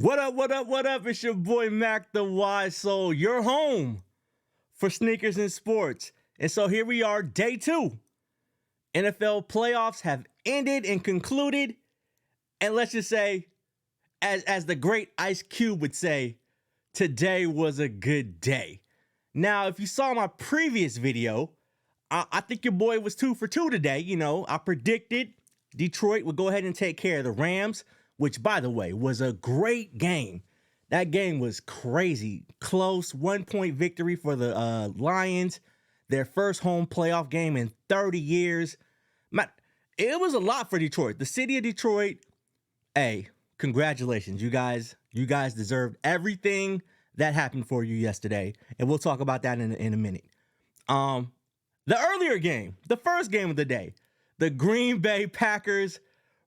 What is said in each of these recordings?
What up, what up, what up? It's your boy Mac TheWiseSole, your home for sneakers and sports. And so here we are, day 2. NFL playoffs have ended and concluded. And let's just say, as the great Ice Cube would say, today was a good day. Now, if you saw my previous video, I think your boy was 2 for 2 today. You know, I predicted Detroit would go ahead and take care of the Rams, which, by the way, was a great game. That game was crazy. Close, 1-point victory for the Lions. Their first home playoff game in 30 years. It was a lot for Detroit. The city of Detroit, hey, congratulations. You guys deserved everything that happened for you yesterday. And we'll talk about that in a minute. The earlier game, the first game of the day, the Green Bay Packers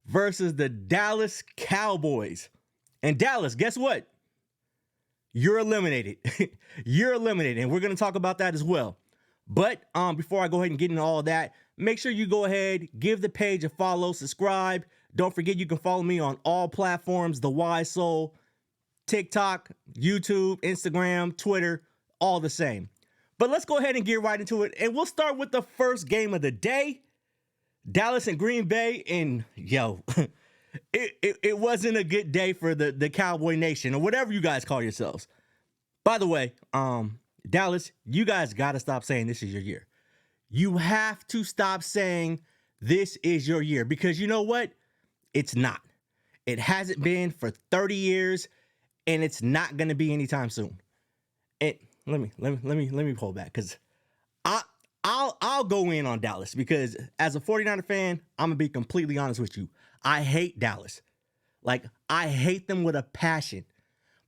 versus the Dallas Cowboys. And Dallas, guess what? You're eliminated. You're eliminated. And we're going to talk about that as well. But before I go ahead and get into all that, make sure you go ahead, give the page a follow, subscribe. Don't forget you can follow me on all platforms, TheWiseSole, TikTok, YouTube, Instagram, Twitter, all the same. But let's go ahead and get right into it. And we'll start with the first game of the day. Dallas and Green Bay, and yo, it wasn't a good day for the Cowboy Nation, or whatever you guys call yourselves. By the way, Dallas, you guys got to stop saying this is your year. You have to stop saying this is your year, because you know what? It's not. It hasn't been for 30 years, and it's not going to be anytime soon. And let me pull back, because I'll go in on Dallas, because as a 49er fan, I'm going to be completely honest with you. I hate Dallas. Like, I hate them with a passion.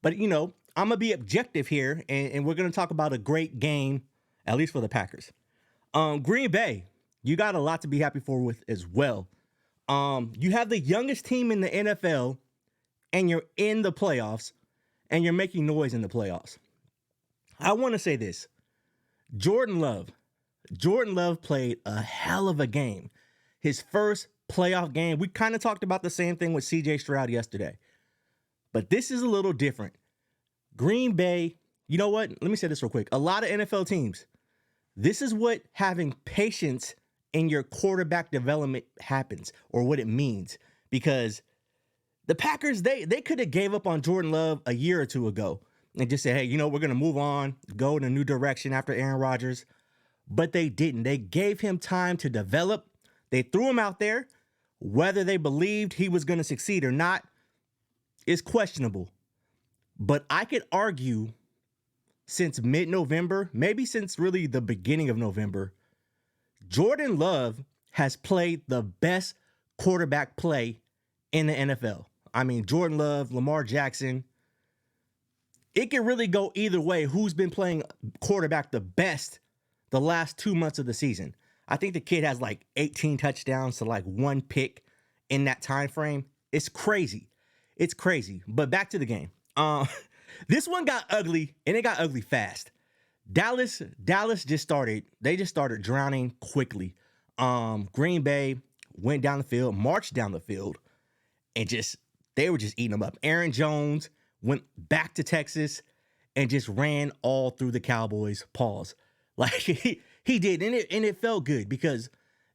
But, you know, I'm going to be objective here, and we're going to talk about a great game, at least for the Packers. Green Bay, you got a lot to be happy for with as well. You have the youngest team in the NFL, and you're in the playoffs, and you're making noise in the playoffs. I want to say this. Jordan Love played a hell of a game. His first playoff game. We kind of talked about the same thing with CJ Stroud yesterday. But this is a little different. Green Bay, you know what? Let me say this real quick. A lot of NFL teams, this is what having patience in your quarterback development happens, or what it means. Because the Packers, they could have gave up on Jordan Love a year or two ago and just said, hey, you know, we're going to move on, go in a new direction after Aaron Rodgers. But they didn't. They gave him time to develop. They threw him out there. Whether they believed he was going to succeed or not is questionable. But I could argue since mid-November, maybe since really the beginning of November, Jordan Love has played the best quarterback play in the NFL. I mean, Jordan Love, Lamar Jackson. It can really go either way. Who's been playing quarterback the best the last 2 months of the season? I think the kid has like 18 touchdowns to like 1 pick in that time frame. It's crazy. It's crazy. But back to the game. This one got ugly, and it got ugly fast. Dallas just started drowning quickly. Green Bay went down the field, marched down the field, and they were just eating them up. Aaron Jones went back to Texas and just ran all through the Cowboys' paws. Like he did, and it felt good, because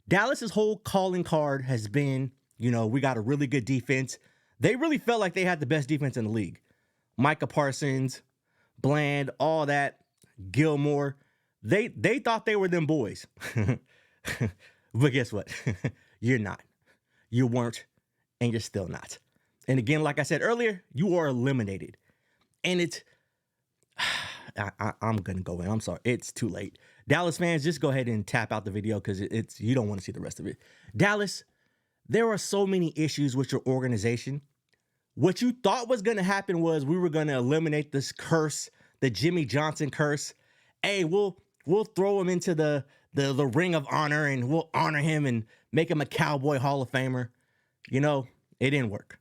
Dallas's whole calling card has been, you know, we got a really good defense. They really felt like they had the best defense in the league. Micah Parsons, Bland, all that, Gilmore. They thought they were them boys. But guess what? You're not. You weren't, and you're still not. And again, like I said earlier, you are eliminated. And it's... I'm going to go in. I'm sorry. It's too late. Dallas fans, just go ahead and tap out the video because it's you don't want to see the rest of it. Dallas, there are so many issues with your organization. What you thought was going to happen was we were going to eliminate this curse, the Jimmy Johnson curse. Hey, we'll throw him into the ring of honor and we'll honor him and make him a Cowboy Hall of Famer. You know, it didn't work.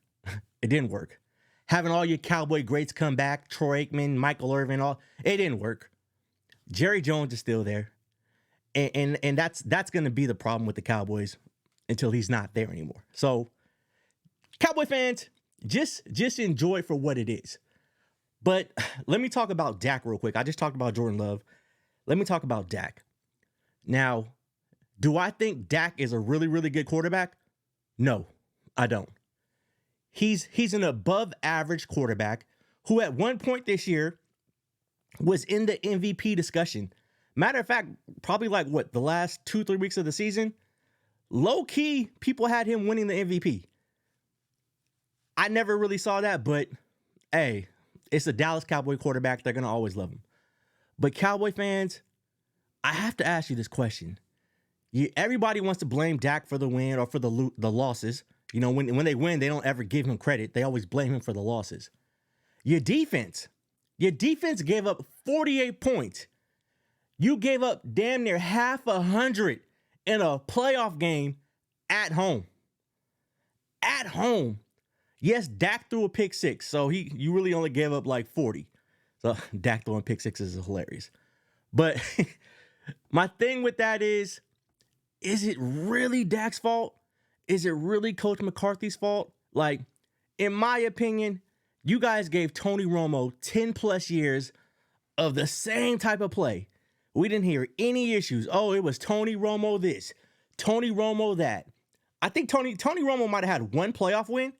It didn't work. Having all your Cowboy greats come back, Troy Aikman, Michael Irvin, it didn't work. Jerry Jones is still there. And that's going to be the problem with the Cowboys until he's not there anymore. So, Cowboy fans, just enjoy it for what it is. But let me talk about Dak real quick. I just talked about Jordan Love. Let me talk about Dak. Now, do I think Dak is a really, really good quarterback? No, I don't. He's an above average quarterback who at one point this year was in the MVP discussion. Matter of fact, probably like the last 2-3 weeks of the season, low key, people had him winning the MVP. I never really saw that, but hey, it's a Dallas Cowboy quarterback. They're going to always love him. But Cowboy fans, I have to ask you this question. Everybody wants to blame Dak for the win or for the losses. You know, when they win, they don't ever give him credit. They always blame him for the losses. Your defense gave up 48 points. You gave up damn near half 100 in a playoff game at home. At home. Yes, Dak threw a pick six, so you really only gave up like 40. So Dak throwing pick sixes is hilarious. But my thing with that is it really Dak's fault? Is it really Coach McCarthy's fault? Like, in my opinion, you guys gave Tony Romo 10 plus years of the same type of play. We didn't hear any issues. Oh, it was Tony Romo this, Tony Romo that. I think Tony Romo might have had one playoff win.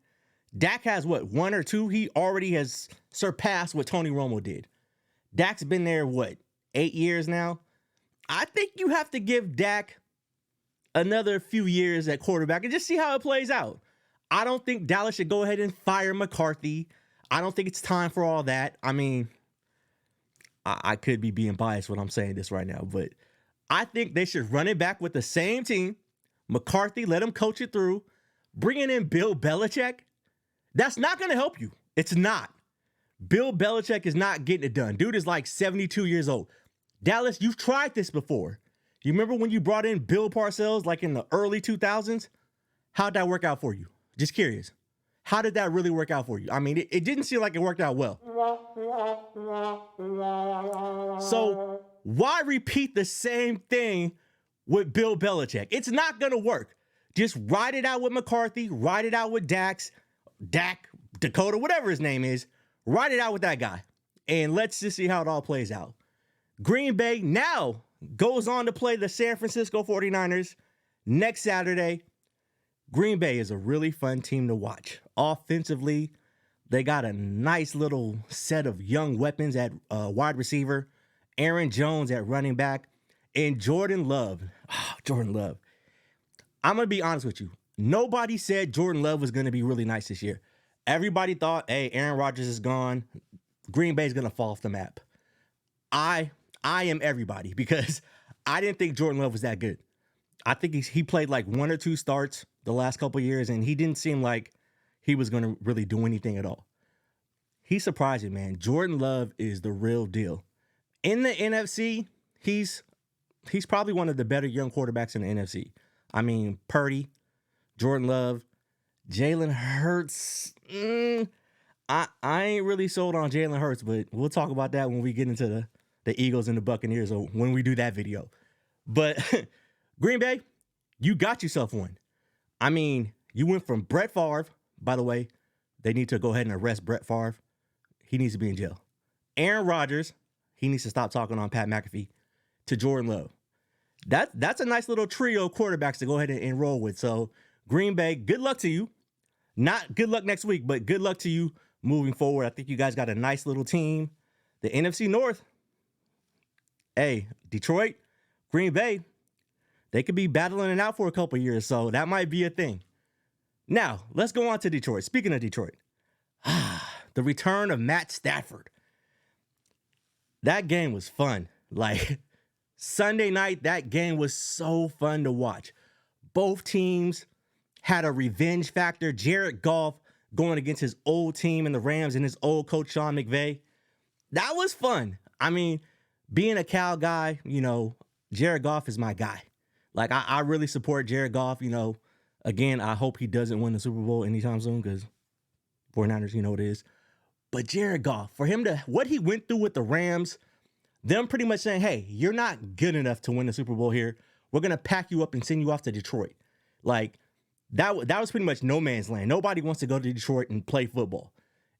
Dak has what, 1 or 2? He already has surpassed what Tony Romo did. Dak's been there, 8 years now? I think you have to give Dak another few years at quarterback and just see how it plays out. I don't think Dallas should go ahead and fire McCarthy. I don't think it's time for all that. I mean, I could be being biased when I'm saying this right now, but I think they should run it back with the same team. McCarthy, let him coach it through. Bringing in Bill Belichick, that's not going to help you. It's not. Bill Belichick is not getting it done. Dude is like 72 years old. Dallas, you've tried this before. You remember when you brought in Bill Parcells like in the early 2000s? How'd that work out for you? Just curious. How did that really work out for you? I mean, it didn't seem like it worked out well. So why repeat the same thing with Bill Belichick? It's not going to work. Just ride it out with McCarthy. Ride it out with Dak, Dakota, whatever his name is. Ride it out with that guy. And let's just see how it all plays out. Green Bay now goes on to play the San Francisco 49ers next Saturday. Green Bay is a really fun team to watch. Offensively, they got a nice little set of young weapons at wide receiver, Aaron Jones at running back, and Jordan Love. Oh, Jordan Love. I'm going to be honest with you. Nobody said Jordan Love was going to be really nice this year. Everybody thought, hey, Aaron Rodgers is gone. Green Bay is going to fall off the map. I am everybody because I didn't think Jordan Love was that good. I think he played like 1 or 2 starts the last couple of years, and he didn't seem like he was going to really do anything at all. He's surprising, man. Jordan Love is the real deal. In the NFC, he's probably one of the better young quarterbacks in the NFC. I mean, Purdy, Jordan Love, Jalen Hurts. I ain't really sold on Jalen Hurts, but we'll talk about that when we get into the Eagles and the Buccaneers, or when we do that video. But Green Bay, you got yourself one. I mean, you went from Brett Favre. By the way, they need to go ahead and arrest Brett Favre. He needs to be in jail. Aaron Rodgers, he needs to stop talking on Pat McAfee. To Jordan Love. That's a nice little trio of quarterbacks to go ahead and enroll with. So, Green Bay, good luck to you. Not good luck next week, but good luck to you moving forward. I think you guys got a nice little team. The NFC North, hey, Detroit, Green Bay, they could be battling it out for a couple years, so that might be a thing. Now, let's go on to Detroit. Speaking of Detroit, the return of Matt Stafford. That game was fun. Like, Sunday night, that game was so fun to watch. Both teams had a revenge factor. Jared Goff going against his old team in the Rams and his old coach, Sean McVay. That was fun. I mean, being a Cal guy, Jared Goff is my guy. Like, I really support Jared Goff. Again, I hope he doesn't win the Super Bowl anytime soon because 49ers, you know what it is. But Jared Goff, for him what he went through with the Rams, them pretty much saying, hey, you're not good enough to win the Super Bowl here. We're going to pack you up and send you off to Detroit. Like, that was pretty much no man's land. Nobody wants to go to Detroit and play football.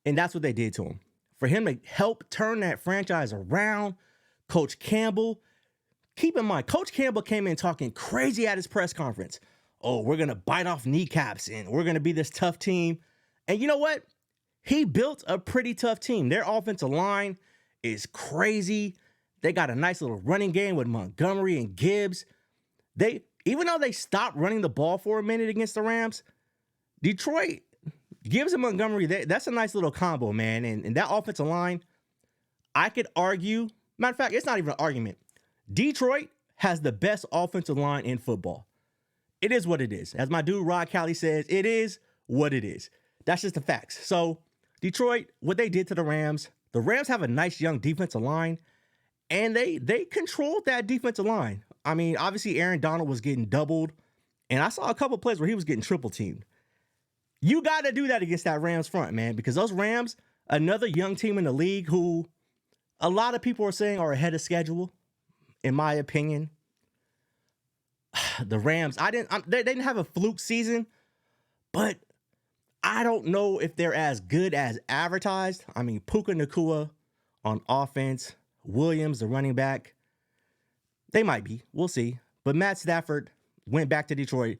And that's what they did to him. For him to help turn that franchise around, Coach Campbell, keep in mind, Coach Campbell came in talking crazy at his press conference. Oh, we're going to bite off kneecaps and we're going to be this tough team. And you know what? He built a pretty tough team. Their offensive line is crazy. They got a nice little running game with Montgomery and Gibbs. Even though they stopped running the ball for a minute against the Rams, Detroit, Gibbs and Montgomery, that's a nice little combo, man. And that offensive line, I could argue, matter of fact, it's not even an argument. Detroit has the best offensive line in football. It is what it is. As my dude Rod Cali says, it is what it is. That's just the facts. So Detroit, what they did to the Rams have a nice young defensive line, and they controlled that defensive line. I mean, obviously Aaron Donald was getting doubled, and I saw a couple plays where he was getting triple teamed. You got to do that against that Rams front, man, because those Rams, another young team in the league who a lot of people are saying are ahead of schedule, in my opinion. The Rams, they didn't have a fluke season, but I don't know if they're as good as advertised. I mean, Puka Nacua on offense, Williams, the running back, they might be. We'll see. But Matt Stafford went back to Detroit,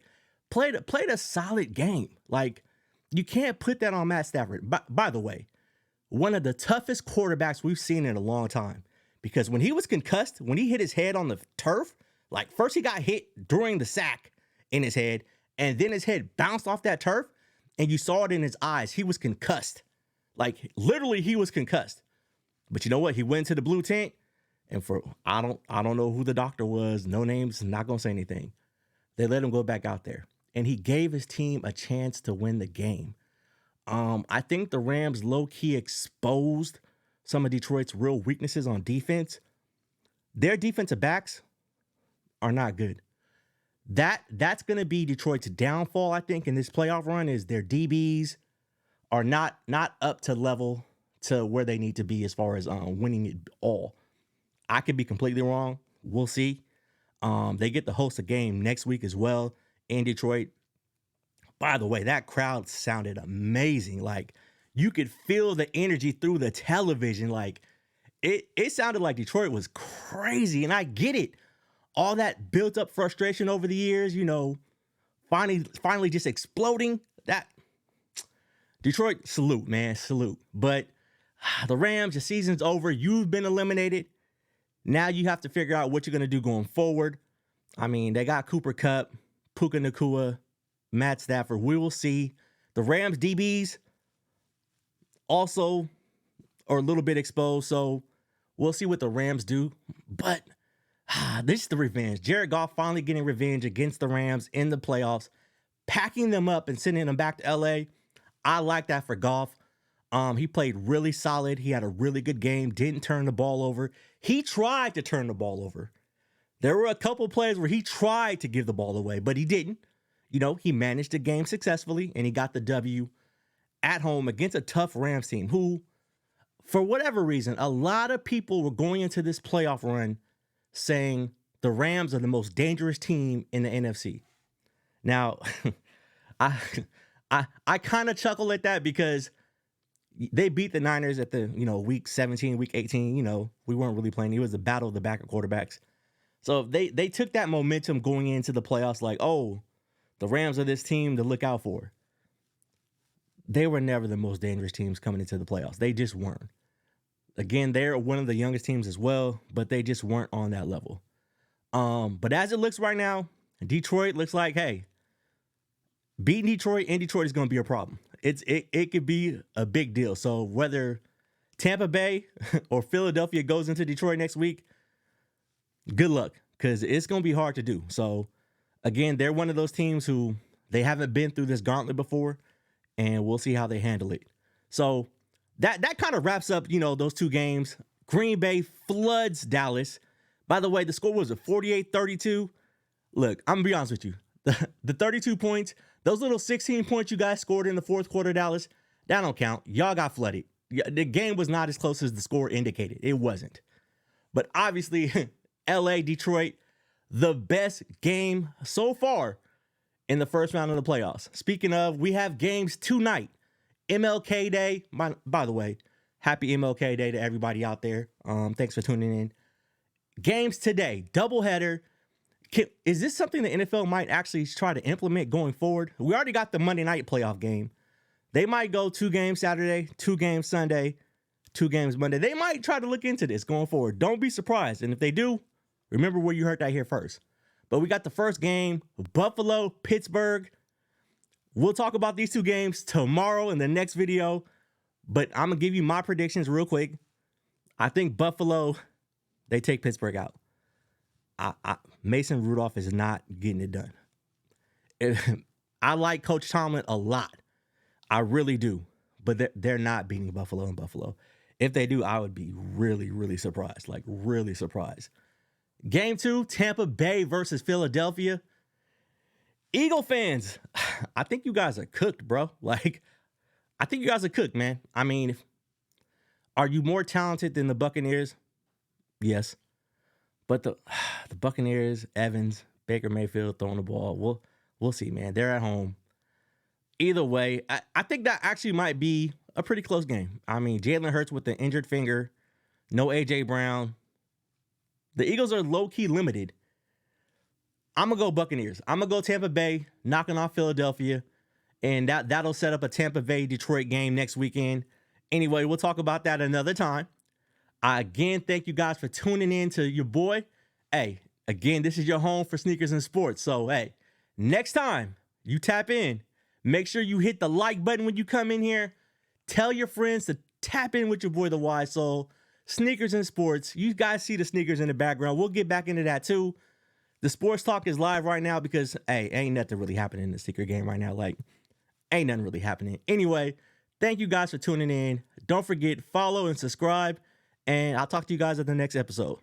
played a solid game. Like, you can't put that on Matt Stafford. By the way, one of the toughest quarterbacks we've seen in a long time. Because when he was concussed, when he hit his head on the turf, like first he got hit during the sack in his head, and then his head bounced off that turf, and you saw it in his eyes. He was concussed. Like, literally, he was concussed. But you know what? He went to the blue tent, and I don't know who the doctor was. No names, not gonna say anything. They let him go back out there, and he gave his team a chance to win the game. I think the Rams low-key exposed some of Detroit's real weaknesses on defense. Their defensive backs are not good. That's going to be Detroit's downfall, I think, in this playoff run, is their DBs are not up to level to where they need to be as far as winning it all. I could be completely wrong. We'll see. They get to host a game next week as well in Detroit. By the way, that crowd sounded amazing. Like, you could feel the energy through the television. Like, it sounded like Detroit was crazy, and I get it. All that built up frustration over the years, finally just exploding. That Detroit, salute, man, salute. But the Rams, your season's over. You've been eliminated. Now you have to figure out what you're going to do going forward. I mean, they got Cooper Kupp, Puka Nacua, Matt Stafford. We will see. The Rams DBs also are a little bit exposed, so we'll see what the Rams do. But this is the revenge. Jared Goff finally getting revenge against the Rams in the playoffs, packing them up and sending them back to LA. I like that for Goff. He played really solid. He had a really good game, didn't turn the ball over. He tried to turn the ball over. There were a couple plays where he tried to give the ball away, but he didn't. He managed the game successfully, and he got the W at home against a tough Rams team who, for whatever reason, a lot of people were going into this playoff run saying the Rams are the most dangerous team in the NFC. Now, I kind of chuckle at that because they beat the Niners at the, week 17, week 18. We weren't really playing. It was a battle of the backup quarterbacks. So they took that momentum going into the playoffs like, oh, the Rams are this team to look out for. They were never the most dangerous teams coming into the playoffs. They just weren't. Again, they're one of the youngest teams as well, but they just weren't on that level. But as it looks right now, Detroit looks like, hey, beating Detroit in Detroit is going to be a problem. It could be a big deal. So whether Tampa Bay or Philadelphia goes into Detroit next week, good luck, because it's going to be hard to do. So, again, they're one of those teams who they haven't been through this gauntlet before, and we'll see how they handle it. So that kind of wraps up, those two games. Green Bay floods Dallas. By the way, the score was a 48-32. Look, I'm going to be honest with you. The 32 points, those little 16 points you guys scored in the fourth quarter, Dallas, that don't count. Y'all got flooded. The game was not as close as the score indicated. It wasn't. But obviously, LA, Detroit, the best game so far in the first round of the playoffs. Speaking of, we have games tonight. MLK Day. By the way, happy MLK Day to everybody out there. Thanks for tuning in. Games today, doubleheader. Is this something the NFL might actually try to implement going forward? We already got the Monday night playoff game. They might go 2 games Saturday, 2 games Sunday, 2 games Monday. They might try to look into this going forward. Don't be surprised. And if they do, remember where you heard that here first. But we got the first game, Buffalo, Pittsburgh. We'll talk about these 2 games tomorrow in the next video. But I'm going to give you my predictions real quick. I think Buffalo, they take Pittsburgh out. Mason Rudolph is not getting it done. I like Coach Tomlin a lot. I really do. But they're not beating Buffalo in Buffalo. If they do, I would be really, really surprised. Like, really surprised. Game 2, Tampa Bay versus Philadelphia. Eagle fans, I think you guys are cooked, bro. Like, I think you guys are cooked, man. I mean, are you more talented than the Buccaneers? Yes. But the Buccaneers, Evans, Baker Mayfield throwing the ball, we'll see, man. They're at home. Either way, I think that actually might be a pretty close game. I mean, Jalen Hurts with the injured finger, no A.J. Brown. The Eagles are low-key limited. I'm going to go Buccaneers. I'm going to go Tampa Bay, knocking off Philadelphia, and that'll set up a Tampa Bay-Detroit game next weekend. Anyway, we'll talk about that another time. Again, thank you guys for tuning in to your boy. Hey, again, this is your home for sneakers and sports. So, hey, next time you tap in, make sure you hit the like button when you come in here. Tell your friends to tap in with your boy, TheWiseSole. Sneakers and sports. You guys see the sneakers in the background. We'll get back into that too. The sports talk is live right now because, hey, ain't nothing really happening in the sneaker game right now. Like, ain't nothing really happening. Anyway, thank you guys for tuning in. Don't forget, follow and subscribe. And I'll talk to you guys at the next episode.